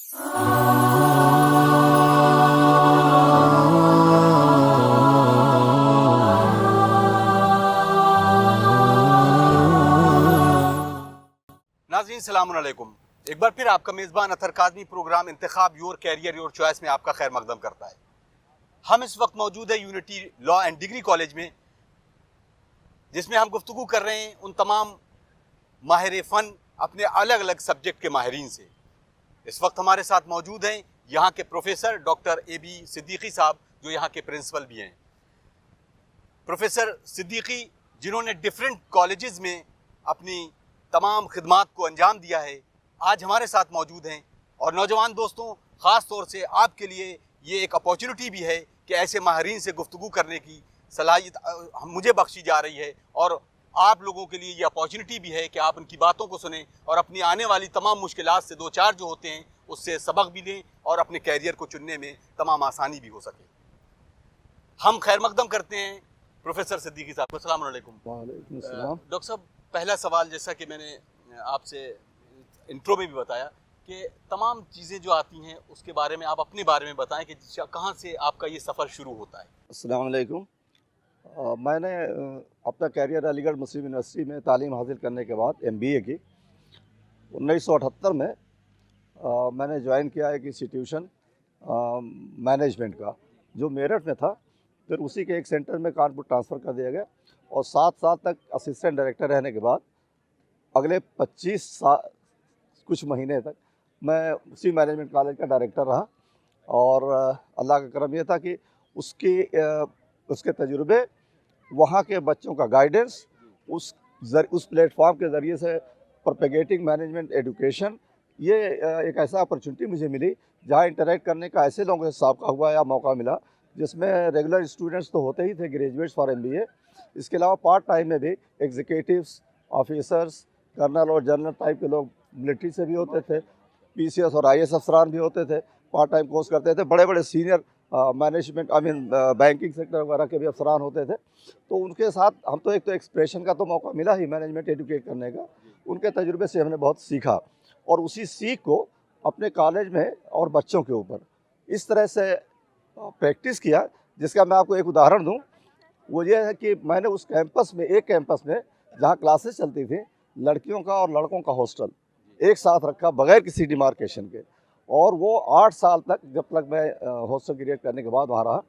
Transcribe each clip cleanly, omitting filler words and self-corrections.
नाज़रीन सलाम अलैकुम। एक बार फिर आपका मेज़बान अतर काज़मी प्रोग्राम इंतखाब योर कैरियर योर चॉइस में आपका खैर मकदम करता है। हम इस वक्त मौजूद है unity law and degree college में, जिसमें हम गुफ्तगू कर रहे हैं उन तमाम माहिर फ़न अपने अलग अलग सब्जेक्ट के माहिरीन से। इस वक्त हमारे साथ मौजूद हैं यहाँ के प्रोफेसर डॉक्टर AB सिद्दीकी साहब, जो यहाँ के प्रिंसिपल भी हैं। प्रोफेसर सिद्दीकी, जिन्होंने डिफरेंट कॉलेजेस में अपनी तमाम खिदमात को अंजाम दिया है, आज हमारे साथ मौजूद हैं। और नौजवान दोस्तों, ख़ास तौर से आपके लिए ये एक अपॉर्चुनिटी भी है कि ऐसे माहिरीन से गुफ्तगू करने की सलाहियत मुझे बख्शी जा रही है, और आप लोगों के लिए ये अपॉर्चुनिटी भी है कि आप उनकी बातों को सुनें और अपनी आने वाली तमाम मुश्किलात से दो चार जो होते हैं उससे सबक भी लें और अपने कैरियर को चुनने में तमाम आसानी भी हो सके। हम खैर मकदम करते हैं प्रोफेसर सिद्दीकी साहब को। अस्सलाम वालेकुम। वालेकुम सलाम। डॉक्टर साहब, पहला सवाल, जैसा कि मैंने आपसे इंट्रो में भी बताया कि तमाम चीज़ें जो आती हैं उसके बारे में आप अपने बारे में बताएं कि कहाँ से आपका ये सफ़र शुरू होता है। अस्सलाम वालेकुम। मैंने अपना कैरियर अलीगढ़ मुस्लिम यूनिवर्सिटी में तालीम हासिल करने के बाद MBA की 1978 में मैंने ज्वाइन किया एक इंस्टीट्यूशन मैनेजमेंट का, जो मेरठ में था। फिर उसी के एक सेंटर में कानपुर ट्रांसफ़र कर दिया गया और 7 साल तक असिस्टेंट डायरेक्टर रहने के बाद अगले 25 साल कुछ महीने तक मैं उसी मैनेजमेंट कॉलेज का डायरेक्टर रहा। और अल्लाह का करम यह था कि उसके तजुर्बे, वहाँ के बच्चों का गाइडेंस, उस प्लेटफॉर्म के ज़रिए से प्रोपेगेटिंग मैनेजमेंट एजुकेशन, ये एक ऐसा अपॉर्चुनिटी मुझे मिली जहाँ इंटरेक्ट करने का ऐसे लोगों से साबका हुआ या मौका मिला, जिसमें रेगुलर स्टूडेंट्स तो होते ही थे, ग्रेजुएट्स फॉर MBA। इसके अलावा पार्ट टाइम में भी एग्जीक्यूटिव्स, ऑफिसर्स, कर्नल और जनरल टाइप के लोग मिलिट्री से भी होते थे, PCS और IAS अफसरान भी होते थे, पार्ट टाइम कोर्स करते थे, बड़े बड़े सीनियर मैनेजमेंट बैंकिंग सेक्टर वगैरह के भी अफसरान होते थे। तो उनके साथ हम तो एक तो एक्सप्रेशन का तो मौका मिला ही मैनेजमेंट एजुकेट करने का, उनके तजुर्बे से हमने बहुत सीखा और उसी सीख को अपने कॉलेज में और बच्चों के ऊपर इस तरह से प्रैक्टिस किया, जिसका मैं आपको एक उदाहरण दूं। वो ये है कि मैंने उस कैंपस में, एक कैंपस में जहाँ क्लासेस चलती थी, लड़कियों का और लड़कों का हॉस्टल एक साथ रखा बगैर किसी डिमार्केशन के, और वो 8 साल तक, जब तक मैं हॉस्टल क्रिएट करने के बाद वहाँ रहा,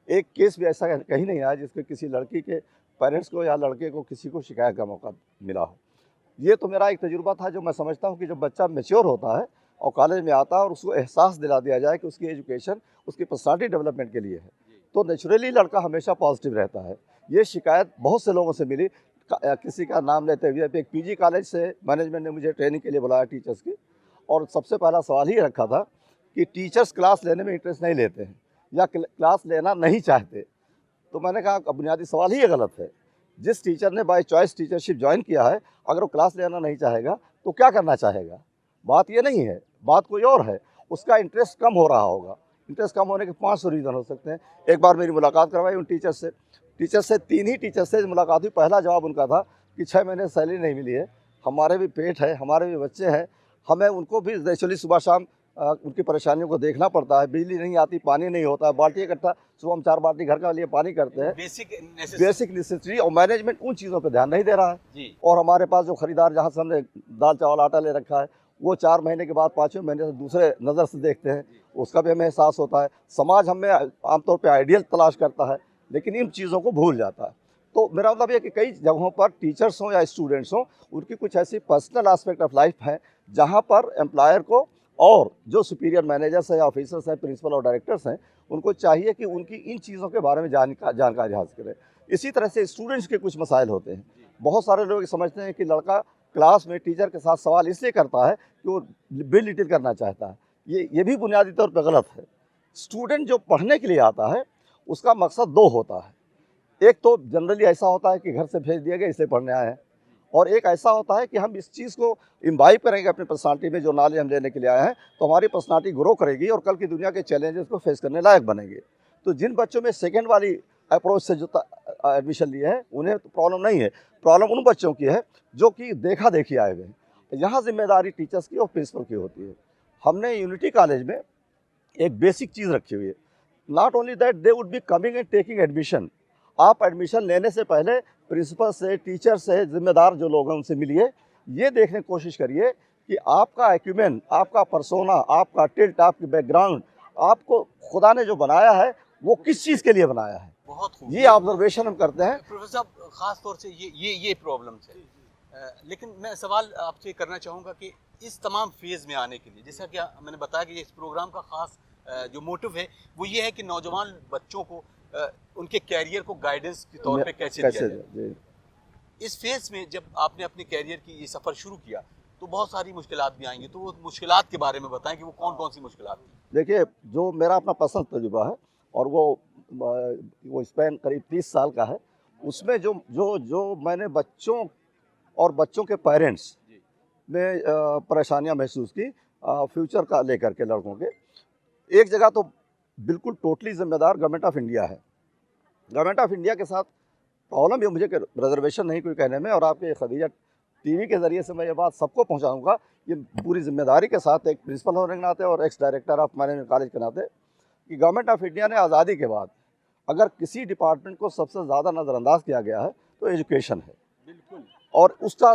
एक केस भी ऐसा कहीं नहीं आया जिसके किसी लड़की के पेरेंट्स को या लड़के को किसी को शिकायत का मौका मिला हो। ये तो मेरा एक तजुर्बा था, जो मैं समझता हूँ कि जब बच्चा मैच्योर होता है और कॉलेज में आता है और उसको एहसास दिला दिया जाए कि उसकी एजुकेशन उसकी पर्सनालिटी डेवलपमेंट के लिए है, तो नेचुरली लड़का हमेशा पॉजिटिव रहता है। ये शिकायत बहुत से लोगों से मिली। किसी का नाम लेते हुए एक PG कॉलेज से मैनेजमेंट ने मुझे ट्रेनिंग के लिए बुलाया टीचर्स की, और सबसे पहला सवाल ही रखा था कि टीचर्स क्लास लेने में इंटरेस्ट नहीं लेते हैं या क्लास लेना नहीं चाहते। तो मैंने कहा बुनियादी सवाल ही ये गलत है। जिस टीचर ने बाय चॉइस टीचरशिप ज्वाइन किया है, अगर वो क्लास लेना नहीं चाहेगा तो क्या करना चाहेगा? बात ये नहीं है, बात कोई और है। उसका इंटरेस्ट कम हो रहा होगा। इंटरेस्ट कम होने के 500 रीज़न हो सकते हैं। एक बार मेरी मुलाकात करवाई उन टीचर से 3 ही टीचर से मुलाकात हुई। पहला जवाब उनका था कि 6 महीने सैलरी नहीं मिली है, हमारे भी पेट है, हमारे भी बच्चे हैं, हमें उनको भी नेचुरली सुबह शाम उनकी परेशानियों को देखना पड़ता है। बिजली नहीं आती, पानी नहीं होता, बाल्टी इकट्ठा, सुबह हम 4 बाल्टी घर का लिए पानी करते हैं, बेसिक नेसेसिटी, और मैनेजमेंट उन चीज़ों पर ध्यान नहीं दे रहा है जी। और हमारे पास जो खरीदार, जहाँ से हमने दाल चावल आटा ले रखा है, वो 4 महीने के बाद 5वें महीने से दूसरे नज़र से देखते हैं, उसका भी हमें एहसास होता है। समाज हमें आमतौर पर आइडियल तलाश करता है, लेकिन इन चीज़ों को भूल जाता है। तो मेरा मतलब ये कि कई जगहों पर टीचर्स हों या स्टूडेंट्स हों, उनकी कुछ ऐसी पर्सनल एस्पेक्ट ऑफ लाइफ हैं जहाँ पर एम्प्लॉयर को और जो सुपीरियर मैनेजर्स हैं या ऑफिसर्स हैं, प्रिंसिपल और डायरेक्टर्स हैं, उनको चाहिए कि उनकी इन चीज़ों के बारे में जानकारी हासिल करें। इसी तरह से स्टूडेंट्स के कुछ मसाइल होते हैं। बहुत सारे लोग समझते हैं कि लड़का क्लास में टीचर के साथ सवाल इसलिए करता है कि वो बिल लिटिल करना चाहता है। ये भी बुनियादी तौर पर गलत है। स्टूडेंट जो पढ़ने के लिए आता है, उसका मकसद 2 होता है। एक तो जनरली ऐसा होता है कि घर से भेज दिया गया इसलिए पढ़ने आए हैं, और एक ऐसा होता है कि हम इस चीज़ को इम्बाइब करेंगे अपनी पर्सनालिटी में, जो नॉलेज हम लेने के लिए आए हैं, तो हमारी पर्सनालिटी ग्रो करेगी और कल की दुनिया के चैलेंजेस को फेस करने लायक बनेंगे। तो जिन बच्चों में सेकेंड वाली अप्रोच से जो एडमिशन लिए हैं, उन्हें तो प्रॉब्लम नहीं है। प्रॉब्लम उन बच्चों की है जो कि देखा देखी आए हुए हैं। यहाँ जिम्मेदारी टीचर्स की और प्रिंसिपल की होती है। हमने यूनिटी कॉलेज में एक बेसिक चीज़ रखी हुई है। Not only that, they would be coming and taking admission. आप एडमिशन लेने से पहले प्रिंसिपल से, टीचर से, जिम्मेदार जो लोग हैं उनसे मिलिए। ये देखने की कोशिश करिए कि आपका एक्यूमेन, आपका पर्सोना, आपका टिल्ट, आपकी बैकग्राउंड, आपको खुदा ने जो बनाया है वो किस चीज़ के लिए बनाया है, बहुत खूब। ये ऑब्जर्वेशन हम करते हैं। प्रोफेसर साहब, खास तौर से ये प्रॉब्लम है। लेकिन मैं सवाल आपसे करना चाहूँगा कि इस तमाम फेज़ में आने के लिए, जैसा कि मैंने बताया कि इस प्रोग्राम का ख़ास जो मोटिव है वो ये है कि नौजवान बच्चों को उनके कैरियर को गाइडेंस के तौर पे कैसे दिया जाए। इस फेज़ में जब आपने अपने कैरियर की ये सफ़र शुरू किया तो बहुत सारी मुश्किलात भी आएंगी, तो वो मुश्किलात के बारे में बताएं कि वो कौन कौन सी मुश्किलात थी। देखिए, जो मेरा अपना पर्सनल तजुर्बा है और वो स्पैन करीब 30 साल का है, उसमें जो जो जो मैंने बच्चों और बच्चों के पेरेंट्स में परेशानियां महसूस की फ्यूचर का लेकर के लड़कों के। एक जगह तो बिल्कुल टोटली जिम्मेदार गवर्नमेंट ऑफ इंडिया है। गवर्नमेंट ऑफ इंडिया के साथ प्रॉब्लम ये मुझे रिजर्वेशन नहीं कोई कहने में, और आपके खदीजा टीवी के ज़रिए से मैं ये बात सबको पहुंचाऊंगा, ये पूरी जिम्मेदारी के साथ एक प्रिंसिपल होने के नाते और ex director of management college के नाते, कि गवर्नमेंट ऑफ इंडिया ने आज़ादी के बाद अगर किसी डिपार्टमेंट को सबसे ज़्यादा नज़रअंदाज किया गया है तो एजुकेशन है। बिल्कुल। और उसका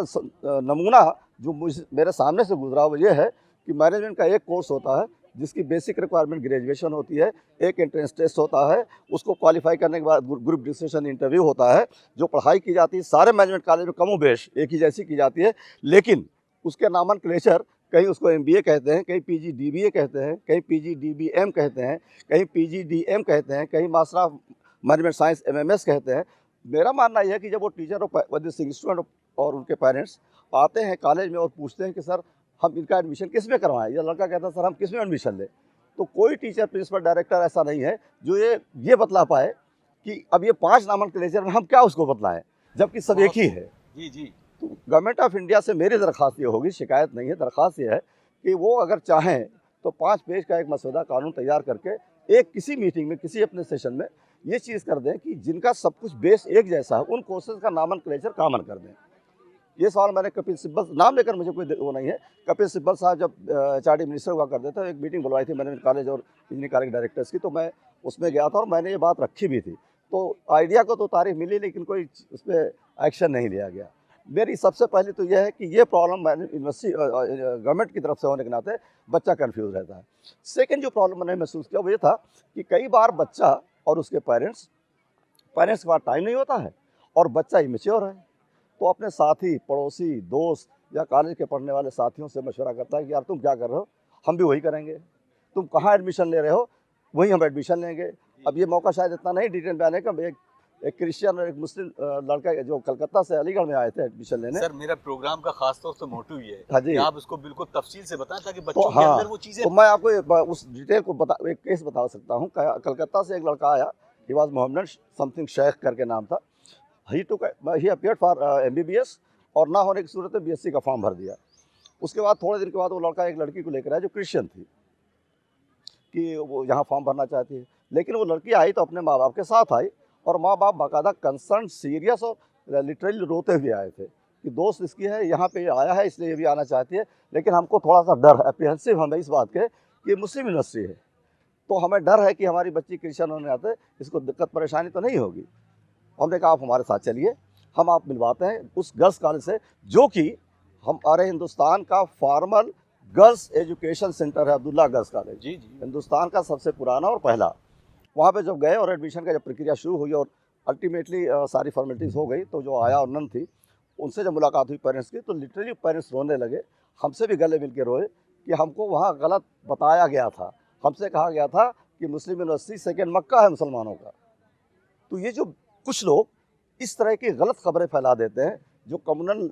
नमूना जो मेरे सामने से गुजरा वो ये है कि मैनेजमेंट का एक कोर्स होता है जिसकी बेसिक रिक्वायरमेंट ग्रेजुएशन होती है, एक एंट्रेंस टेस्ट होता है, उसको क्वालिफाई करने के बाद ग्रुप डिस्कशन इंटरव्यू होता है। जो पढ़ाई की जाती है सारे मैनेजमेंट कॉलेज में कमो बेश एक ही जैसी की जाती है, लेकिन उसके नामनक्लेचर कहीं उसको MBA कहते हैं, कहीं PGDBA कहते हैं, कहीं PGDBM कहते हैं, कहीं PGDM कहते हैं, कहीं master of management science MMS कहते हैं। मेरा मानना यह है कि जब वो टीचर और स्टूडेंट और उनके पेरेंट्स आते हैं कॉलेज में और पूछते हैं कि सर हम इनका एडमिशन किस में करवाएं, या लड़का कहता है सर हम किस में एडमिशन लें, तो कोई टीचर, प्रिंसिपल, डायरेक्टर ऐसा नहीं है जो ये बतला पाए कि अब ये 5 नामनक्लेचर में हम क्या उसको बतलाएं, जबकि सब एक ही है। जी जी। तो गवर्नमेंट ऑफ इंडिया से मेरी दरख्वास्त ये होगी, शिकायत नहीं है, दरख्वास्त ये है कि वो अगर चाहें तो 5 पेज का एक मसौदा कानून तैयार करके एक किसी मीटिंग में, किसी अपने सेशन में ये चीज़ कर दें कि जिनका सब कुछ बेस एक जैसा है उन कोर्सेज का नामनक्लेचर कॉमन कर दें। ये सवाल मैंने कपिल सिब्बल, नाम लेकर मुझे कोई वो नहीं है, कपिल सिब्बल साहब जब HRD मिनिस्टर हुआ करते थे, एक मीटिंग बुलवाई थी मैनेजमेंट कॉलेज और इंजीनियरिंग कॉलेज डायरेक्टर्स की, तो मैं उसमें गया था और मैंने ये बात रखी भी थी। तो आइडिया को तो तारीफ मिली लेकिन कोई उस पर एक्शन नहीं लिया गया। मेरी सबसे पहले तो यह है कि ये प्रॉब्लम यूनिवर्सिटी गवर्नमेंट की तरफ से होने के नाते बच्चा कन्फ्यूज़ रहता है। सेकेंड जो प्रॉब्लम मैंने महसूस किया वो ये था कि कई बार बच्चा और उसके पेरेंट्स के पास टाइम नहीं होता है और बच्चा इमेच्योर है, तो अपने साथी, पड़ोसी, दोस्त या कॉलेज के पढ़ने वाले साथियों से मशवरा करता है कि यार तुम क्या कर रहे हो, हम भी वही करेंगे, तुम कहाँ एडमिशन ले रहे हो वहीं हम एडमिशन लेंगे। अब ये मौका शायद इतना नहीं डिटेल में आने का, एक क्रिश्चियन और एक मुस्लिम लड़का जो कलकत्ता से अलीगढ़ में आए थे एडमिशन लेने। सर, मेरा प्रोग्राम का खास तौर से मोटिव ये है हाँ जी, कि आप इसको बिल्कुल तफसील से बताएं ताकि बच्चों के हाँ, अंदर वो चीज़ें। तो मैं आपको उस डिटेल को एक केस बता सकता हूँ। कलकत्ता से एक लड़का आया, he was Mohammed something Sheikh करके नाम था। ही अपीयर्ड फॉर MBBS और ना होने की सूरत में BSc का फॉर्म भर दिया। उसके बाद थोड़े दिन के बाद वो लड़का एक लड़की को लेकर आया जो क्रिश्चियन थी कि वो यहाँ फॉर्म भरना चाहती है, लेकिन वो लड़की आई तो अपने माँ बाप के साथ आई और माँ बाप बाकायदा कंसर्न, सीरियस और लिटरली रोते हुए आए थे कि दोस्त इसकी है, यहाँ पे आया है इसलिए ये भी आना चाहती है, लेकिन हमको थोड़ा सा डर है, अप्रीहेंसिव हमें इस बात के कि मुस्लिम यूनिवर्सिटी है, तो हमें डर है कि हमारी बच्ची क्रिश्चियन होने आते इसको दिक्कत परेशानी तो नहीं होगी। हमने कहा आप हमारे साथ चलिए, हम आप मिलवाते हैं उस गर्ल्स कॉलेज से जो कि हमारे हिंदुस्तान का फॉर्मल गर्ल्स एजुकेशन सेंटर है, अब्दुल्ला गर्ल्स कॉलेज। जी जी। हिंदुस्तान का सबसे पुराना और पहला। वहाँ पे जब गए और एडमिशन का जब प्रक्रिया शुरू हुई और अल्टीमेटली सारी फॉर्मेलिटीज़ हो गई, तो जो आया और नन थी उनसे जब मुलाकात हुई पेरेंट्स की, तो लिटरली पेरेंट्स रोने लगे, हमसे भी गले मिल के रोए कि हमको वहाँ गलत बताया गया था, हमसे कहा गया था कि मुस्लिम यूनिवर्सिटी सेकेंड मक्का है मुसलमानों का। तो ये जो कुछ लोग इस तरह की गलत खबरें फैला देते हैं जो कम्युनल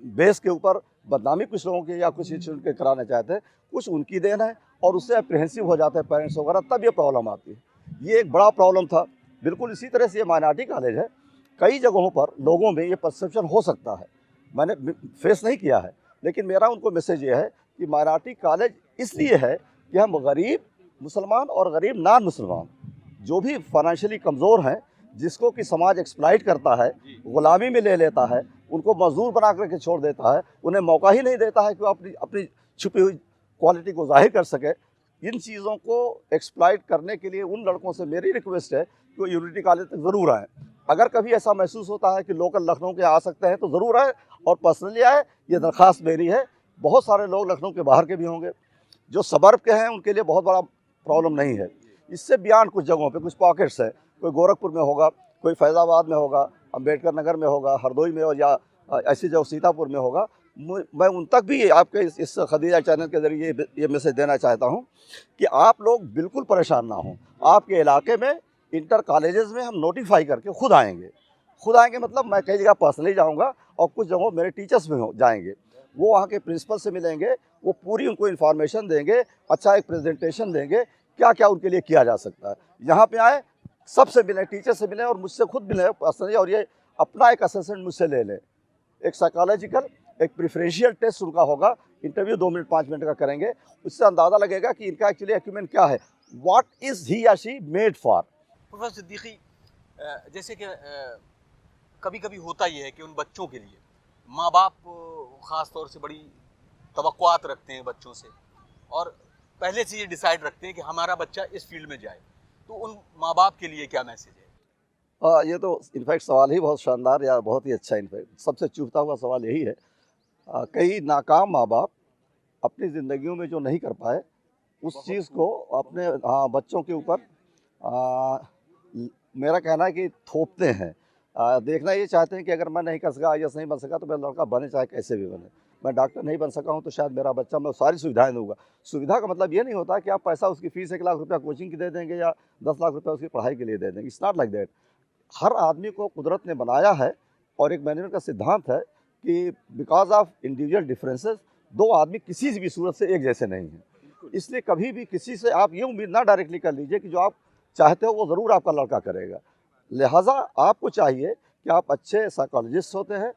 बेस के ऊपर बदनामी कुछ लोगों की या कुछ इंस्टीट्यूट के कराना चाहते हैं, कुछ उनकी देन है और उससे अप्रीहेंसिव हो जाते हैं पेरेंट्स वगैरह, तब ये प्रॉब्लम आती है। ये एक बड़ा प्रॉब्लम था। बिल्कुल इसी तरह से ये माइनॉरिटी कॉलेज है, कई जगहों पर लोगों में ये परसेप्शन हो सकता है, मैंने फेस नहीं किया है, लेकिन मेरा उनको मैसेज ये है कि माइनॉरिटी कॉलेज इसलिए है कि हम गरीब मुसलमान और गरीब नॉन मुसलमान जो भी फाइनेंशियली कमज़ोर हैं, जिसको कि समाज एक्सप्लॉइट करता है, गुलामी में ले लेता है, उनको मजदूर बना करके छोड़ देता है, उन्हें मौका ही नहीं देता है कि वो अपनी छुपी हुई क्वालिटी को जाहिर कर सके, इन चीज़ों को एक्सप्लॉइट करने के लिए उन लड़कों से मेरी रिक्वेस्ट है कि वो यूनिटी कॉलेज तक ज़रूर आएँ। अगर कभी ऐसा महसूस होता है कि लोकल लखनऊ के आ सकते हैं तो ज़रूर आए और पर्सनली आए, ये दरख्वास्त मेरी है। बहुत सारे लोग लखनऊ के बाहर के भी होंगे, जो सबर्ब के हैं उनके लिए बहुत बड़ा प्रॉब्लम नहीं है। इससे बियॉन्ड कुछ जगहों पे कुछ पॉकेट्स हैं, कोई गोरखपुर में होगा, कोई फैज़ाबाद में होगा, अम्बेडकर नगर में होगा, हरदोई में हो, या ऐसी जगह सीतापुर में होगा। मैं उन तक भी आपके इस खदीजा चैनल के ज़रिए ये मैसेज देना चाहता हूँ कि आप लोग बिल्कुल परेशान ना हों। आपके इलाके में इंटर कॉलेजेस में हम नोटिफाई करके खुद आएंगे मतलब मैं कई जगह पर्सनली जाऊंगा और कुछ जगहों मेरे टीचर्स भी जाएंगे, वो वहाँ के प्रिंसिपल से मिलेंगे, वो पूरी उनको इन्फॉर्मेशन देंगे, अच्छा एक प्रेजेंटेशन देंगे क्या क्या उनके लिए किया जा सकता है। यहाँ पे आए, सबसे मिलें, टीचर से मिलें और मुझसे खुद मिलें पर्सनली, और ये अपना एक असेसमेंट मुझसे ले लें। एक साइकोलॉजिकल, एक प्रेफरेंशियल टेस्ट उनका होगा, इंटरव्यू 2 मिनट 5 मिनट का करेंगे, उससे अंदाज़ा लगेगा कि इनका एक्चुअली अक्यूमेंट क्या है, व्हाट इज़ ही या she made for. Professor Siddiqui, जैसे कि कभी कभी होता ही है कि उन बच्चों के लिए माँ बाप ख़ास तौर से बड़ी तवक्कुआत रखते हैं बच्चों से, और पहले से ये डिसाइड रखते हैं कि हमारा बच्चा इस फील्ड में जाए, तो उन माँ बाप के लिए क्या मैसेज है? ये तो इनफैक्ट सवाल ही बहुत शानदार या बहुत ही अच्छा, इनफैक्ट सबसे चुभता हुआ सवाल यही है। कई नाकाम माँ बाप अपनी ज़िंदगियों में जो नहीं कर पाए उस चीज़ को अपने बच्चों के ऊपर मेरा कहना है कि थोपते हैं। देखना ये चाहते हैं कि अगर मैं नहीं कर सका, IAS नहीं बन सका, तो मेरा लड़का बने चाहे कैसे भी बने। मैं डॉक्टर नहीं बन सका हूँ तो शायद मेरा बच्चा, मैं सारी सुविधाएं दूंगा। सुविधा का मतलब ये नहीं होता कि आप पैसा, उसकी फ़ीस 1 लाख रुपया कोचिंग की दे देंगे या 10 लाख रुपया उसकी पढ़ाई के लिए दे देंगे। It's not like that. हर आदमी को कुदरत ने बनाया है और एक मैनेजमेंट का सिद्धांत है कि बिकॉज ऑफ इंडिविजुअल डिफरेंसेस 2 आदमी किसी भी सूरत से एक जैसे नहीं हैं। इसलिए कभी भी किसी से आप ये उम्मीद ना डायरेक्टली कर लीजिए कि जो आप चाहते हो वो ज़रूर आपका लड़का करेगा। लिहाजा आपको चाहिए कि आप अच्छे साइकोलॉजिस्ट होते हैं,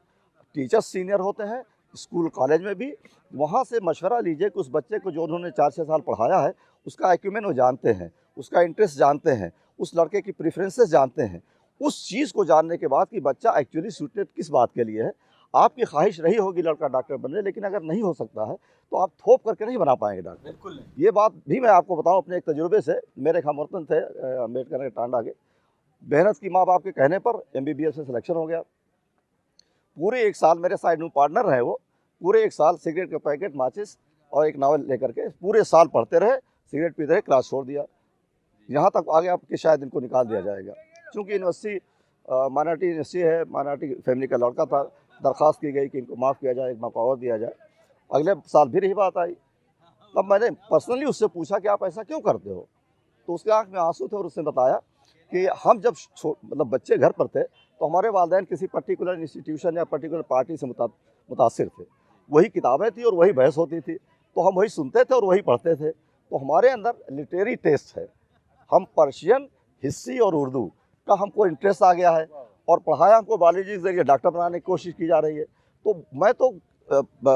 टीचर्स सीनियर होते हैं, स्कूल कॉलेज में भी, वहाँ से मशवरा लीजिए कि उस बच्चे को जो उन्होंने 4-6 साल पढ़ाया है उसका एक्यूमेंट वो जानते हैं, उसका इंटरेस्ट जानते हैं, उस लड़के की प्रेफरेंसेस जानते हैं। उस चीज़ को जानने के बाद कि बच्चा एक्चुअली सूटेड किस बात के लिए है। आपकी ख्वाहिश रही होगी लड़का डॉक्टर बने, लेकिन अगर नहीं हो सकता है तो आप थोप करके नहीं बना पाएंगे डॉक्टर। बिल्कुल नहीं। ये बात भी मैं आपको बताऊं अपने एक तजुर्बे से। मेरे एक हमवतन थे अम्बेडकर के टांडा के, मेहनत की माँ बाप के कहने पर MBBS में सिलेक्शन हो गया। पूरे 1 साल मेरे साइड में पार्टनर रहे, वो पूरे 1 साल सिगरेट के पैकेट, माचिस और एक नावल लेकर के पूरे साल पढ़ते रहे, सिगरेट पीते रहे, क्लास छोड़ दिया। यहाँ तक आगे आपके शायद इनको निकाल दिया जाएगा। चूँकि यूनिवर्सिटी माइनॉरिटी यूनिवर्सिटी है, माइनॉरिटी फैमिली का लड़का था, दरख्वास्त की गई कि इनको माफ़ किया जाए, एक मौका और दिया जाए। अगले साल फिर यही बात आई। तब मैंने पर्सनली उससे पूछा कि आप ऐसा क्यों करते हो, तो उसके आँख में आंसू थे और उसने बताया कि हम जब मतलब बच्चे घर पर थे तो हमारे वालिदैन किसी पर्टिकुलर इंस्टीट्यूशन या पर्टिकुलर पार्टी से मुतासिर थे। वही किताबें थी और वही बहस होती थी, तो हम वही सुनते थे और वही पढ़ते थे। तो हमारे अंदर लिटरेरी टेस्ट है, हम पर्शियन, हिस्ट्री और उर्दू का हमको इंटरेस्ट आ गया है और पढ़ाया हमको बायोलॉजी के जरिए डॉक्टर बनाने की कोशिश की जा रही है। तो मैं तो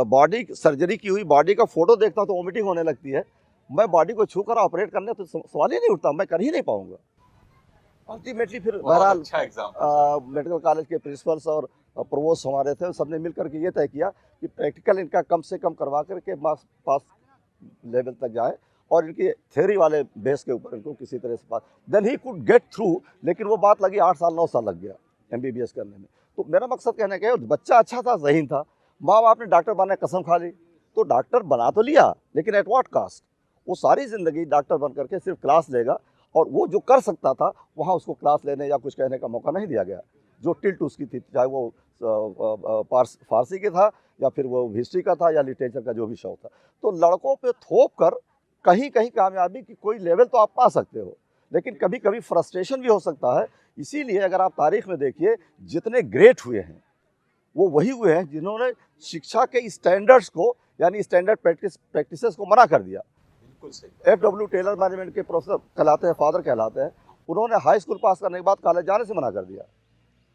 बॉडी सर्जरी की हुई बॉडी का फ़ोटो देखता हूँ तो वॉमिटिंग होने लगती है। मैं बॉडी को छू कर ऑपरेट करने तो सवाल ही नहीं उठता, मैं कर ही नहीं पाऊँगा। अल्टीमेटली फिर बहरहाल अच्छा एग्जाम्पल। मेडिकल कॉलेज के प्रिंसिपल्स और प्रोवोस्ट हमारे थे, सबने मिल करके ये तय किया कि प्रैक्टिकल इनका कम से कम करवा करके पास लेवल तक जाए और इनकी थ्योरी वाले बेस के ऊपर इनको किसी तरह से pass, then he could get through. लेकिन वो बात लगी 8 साल 9 साल लग गया MBBS करने में। तो मेरा मकसद कहने का है, बच्चा अच्छा था, ज़हीन था, माँ बाप ने डॉक्टर बनने की कसम खा ली, तो डॉक्टर बना तो लिया, लेकिन एट व्हाट कास्ट। वो सारी ज़िंदगी डॉक्टर बन करके सिर्फ क्लास लेगा और वो जो कर सकता था वहाँ उसको क्लास लेने या कुछ कहने का मौका नहीं दिया गया। जो टिल्ट उसकी थी, चाहे वो फारसी के था या फिर वो हिस्ट्री का था या लिटरेचर का जो भी शौक था। तो लड़कों पे थोप कर कहीं कहीं कामयाबी की कोई लेवल तो आप पा सकते हो, लेकिन कभी कभी फ्रस्ट्रेशन भी हो सकता है। इसीलिए अगर आप तारीख में देखिए, जितने ग्रेट हुए हैं वो वही हुए हैं जिन्होंने शिक्षा के स्टैंडर्ड्स को, यानी स्टैंडर्ड प्रैक्टिसेस को मना कर दिया। बिल्कुल सही। FW टेलर मैनेजमेंट के प्रोफेसर कहलाते हैं, फादर कहलाते हैं, उन्होंने हाई स्कूल पास करने के बाद कॉलेज जाने से मना कर दिया।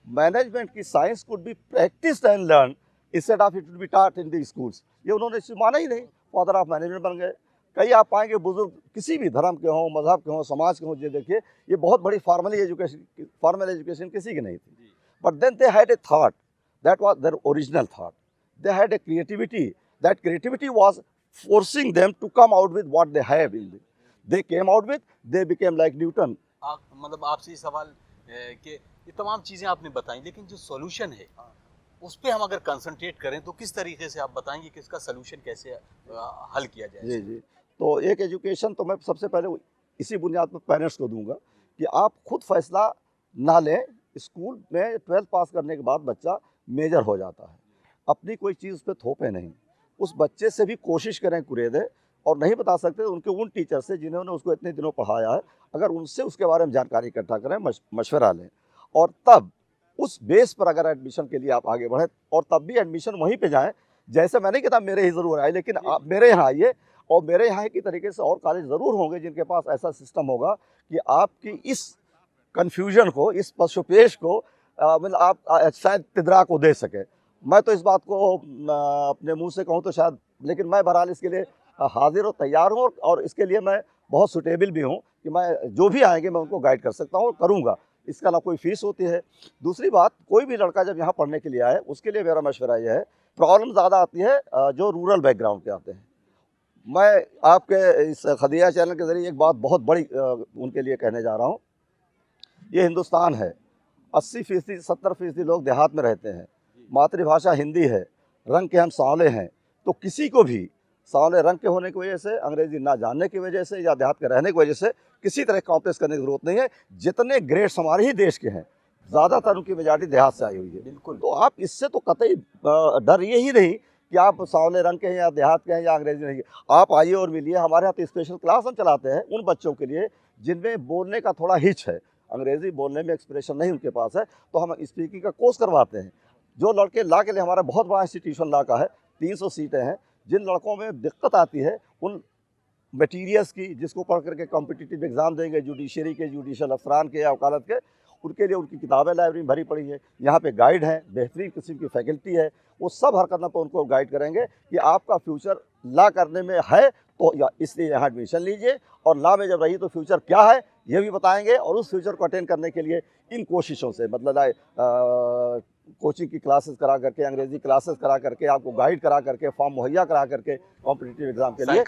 मैनेजमेंट की science could be practised and learn instead of it would be taught in the schools. ये उन्होंने इसे माना ही नहीं, फादर ऑफ मैनेजमेंट बन गए। कई आप पाएंगे बुजुर्ग किसी भी धर्म के हों, मजहब के हों, समाज के हों, ये देखिए ये बहुत बड़ी फॉर्मल एजुकेशन किसी की नहीं थी, but then they had a thought that was their original thought. They had a creativity, that creativity was forcing them to come out with what they have in them. They came out with, they became like Newton. मतलब आपसे ये सवाल कि ये तमाम चीज़ें आपने बताई, लेकिन जो सॉल्यूशन है उस पे हम अगर कंसंट्रेट करें तो किस तरीके से आप बताएंगे कि इसका सॉल्यूशन कैसे हल किया जाए? जी जी। तो एक एजुकेशन तो मैं सबसे पहले इसी बुनियाद पर पेरेंट्स को दूंगा कि आप खुद फैसला ना लें। स्कूल में 12th पास करने के बाद बच्चा मेजर हो जाता है, अपनी कोई चीज़ पे थोपे नहीं, उस बच्चे से भी कोशिश करें कुरेदे, और नहीं बता सकते तो उनके उन टीचर से जिन्होंने उसको इतने दिनों पढ़ाया है, अगर उनसे उसके बारे में जानकारी इकट्ठा करें, मशवरा लें, और तब उस बेस पर अगर एडमिशन के लिए आप आगे बढ़ें, और तब भी एडमिशन वहीं पे जाएं। जैसे मैंने कहा मेरे ही ज़रूर आए, लेकिन आप मेरे यहाँ आइए, और मेरे यहाँ की तरीके से और कॉलेज ज़रूर होंगे जिनके पास ऐसा सिस्टम होगा कि आपकी इस कन्फ्यूजन को, इस पशुपेश को मतलब आप शायद तिद्रा को दे सके। मैं तो इस बात को अपने मुंह से कहूँ तो शायद, लेकिन मैं बहरहाल इसके लिए हाजिर और तैयार हूँ, और इसके लिए मैं बहुत सुटेबल भी हूँ कि मैं जो भी आएंगे मैं उनको गाइड कर सकता हूँ और करूँगा। इसका ना कोई फ़ीस होती है। दूसरी बात, कोई भी लड़का जब यहाँ पढ़ने के लिए आए, उसके लिए मेरा मशवरा यह है, प्रॉब्लम ज़्यादा आती है जो रूरल बैकग्राउंड के आते हैं। मैं आपके इस खदिया चैनल के ज़रिए एक बात बहुत बड़ी उनके लिए कहने जा रहा हूँ। ये हिंदुस्तान है, 80% 70% लोग देहात में रहते हैं, मातृभाषा हिंदी है, रंग के हम सांवले हैं, तो किसी को भी सांवले रंग के होने की वजह से, अंग्रेज़ी ना जानने की वजह से, या देहात के रहने की वजह से किसी तरह कॉम्प्लेक्स करने की ज़रूरत नहीं है। जितने ग्रेड्स हमारे ही देश के हैं, ज़्यादातर उनकी मेजॉरिटी देहात से आई हुई है। बिल्कुल। तो आप इससे तो कतई डर ये ही नहीं कि आप सांवले रंग के हैं या देहात के हैं या अंग्रेजी नहीं। आप आइए और मिलिए। हमारे यहाँ तो स्पेशल क्लास हम चलाते हैं उन बच्चों के लिए जिनमें बोलने का थोड़ा हिच है, अंग्रेज़ी बोलने में एक्सप्रेशन नहीं उनके पास है, तो हम स्पीकिंग का कोर्स करवाते हैं। जो लड़के ला के लिए, हमारा बहुत बड़ा इंस्टीट्यूशन ला का है, 300 सीटें हैं। जिन लड़कों में दिक्कत आती है उन मटीरियल्स की, जिसको पढ़ करके कॉम्पिटिटिव एग्ज़ाम देंगे, जुडिशरी के, जुडिशल अफसरान के या वकालत के, उनके लिए उनकी किताबें लाइब्रेरी में भरी पड़ी है। यहाँ पे गाइड हैं, बेहतरीन किस्म की फैकल्टी है, वो सब हरकतों पर उनको गाइड करेंगे कि आपका फ्यूचर ला करने में है तो इसलिए यहाँ एडमिशन लीजिए, और ला में जब रही तो फ्यूचर क्या है ये भी बताएंगे। और उस फ्यूचर को अटेंड करने के लिए इन कोशिशों से, मतलब कोचिंग की क्लासेस करा करके, अंग्रेजी क्लासेस करा करके, आपको गाइड करा करके, फॉर्म मुहैया करा करके कॉम्पिटिटिव एग्जाम के लिए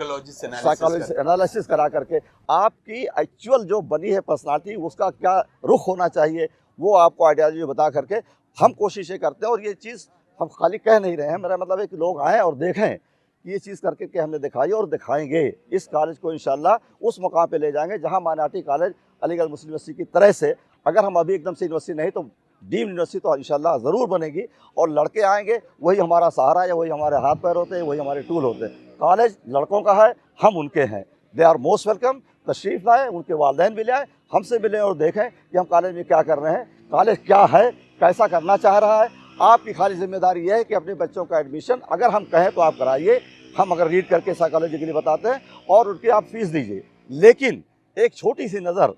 साइकोलॉजी एनालिसिस करा करके, आपकी एक्चुअल जो बनी है पर्सनालिटी, उसका क्या रुख होना चाहिए, वो आपको आइडियालॉजी बता करके हम कोशिशें करते हैं। और ये चीज़ हम खाली कह नहीं रहे हैं, मेरा मतलब है कि लोग आएँ और देखें कि ये चीज़ करके के हमने दिखाई और दिखाएंगे। इस कॉलेज को इंशाल्लाह उस मुकाम पे ले जाएंगे जहां माइनॉरिटी कॉलेज अलीगढ़ मुस्लिम यूनिवर्सिटी की तरह से, अगर हम अभी एकदम से यूनिवर्सिटी नहीं तो डीम्ड यूनिवर्सिटी तो इंशाल्लाह ज़रूर बनेगी। और लड़के आएंगे, वही हमारा सहारा है, वही हमारे हाथ पैर होते हैं, वही हमारे टूल होते हैं। कॉलेज लड़कों का है, हम उनके हैं। They are most welcome. तशरीफ़ लाएँ, उनके वालिदैन भी ले आएँ, हमसे मिलें और देखें कि हम कॉलेज में क्या कर रहे हैं, कॉलेज क्या है, कैसा करना चाह रहा है। आपकी खाली जिम्मेदारी यह है कि अपने बच्चों का एडमिशन अगर हम कहें तो आप कराइए। हम अगर रीड करके साइकोलॉजी के लिए बताते हैं और उनकी आप फीस दीजिए। लेकिन एक छोटी सी नज़र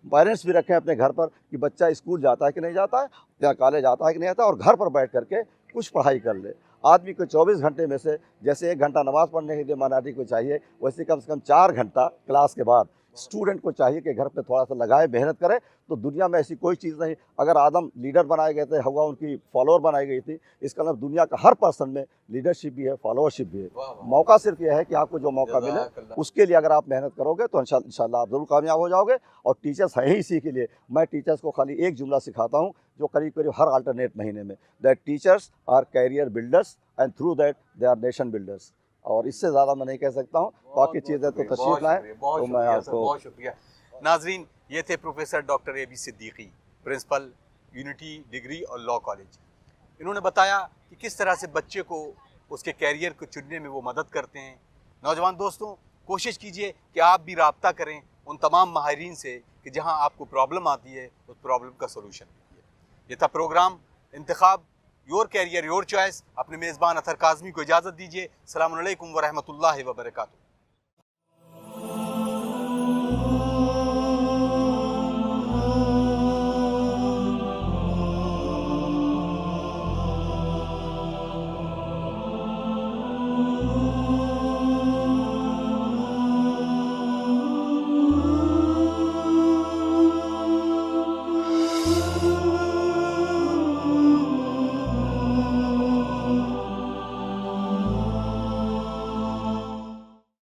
पेरेंट्स भी रखें अपने घर पर कि बच्चा स्कूल जाता है कि नहीं जाता है, या कॉलेज आता है कि नहीं आता है, और घर पर बैठ करके कुछ पढ़ाई कर ले। आदमी को 24 घंटे में से जैसे 1 घंटा नमाज़ पढ़ने के लिए माइनॉरिटी को चाहिए, वैसे कम से कम 4 घंटा क्लास के बाद स्टूडेंट को चाहिए कि घर पे थोड़ा सा लगाए, मेहनत करे। तो दुनिया में ऐसी कोई चीज़ नहीं। अगर आदम लीडर बनाए गए थे, हवा उनकी फॉलोअर बनाई गई थी, इसका मतलब दुनिया का हर पर्सन में लीडरशिप भी है, फॉलोअरशिप भी है। मौका सिर्फ यह है कि आपको जो मौका मिले उसके लिए अगर आप मेहनत करोगे तो इंशाल्लाह आप ज़रूर कामयाब हो जाओगे। और टीचर्स हैं ही इसी के लिए। मैं टीचर्स को खाली एक जुमला सिखाता हूँ जो करीब करीब हर अल्टरनेट महीने में, that teachers are career builders and through that they are nation builders. और इससे ज़्यादा मैं नहीं कह सकता हूँ। बाकी चीज़ें तो तशरीफ लाएँ तो मैं आपको। बहुत शुक्रिया नाजरीन। ये थे professor doctor AB Siddiqui, principal unity degree और लॉ कॉलेज। इन्होंने बताया कि किस तरह से बच्चे को उसके कैरियर को चुनने में वो मदद करते हैं। नौजवान दोस्तों, कोशिश कीजिए कि आप भी राब्ता करें उन तमाम माहिरीन से कि जहां आपको प्रॉब्लम आती है उस प्रॉब्लम का सोल्यूशन कीजिए। ये था प्रोग्राम इंतखाब योर कैरियर योर चॉइस। अपने मेज़बान अतहर काज़मी को इजाज़त दीजिए। अस्सलामु अलैकुम व रहमतुल्लाहि व बरकातुहू।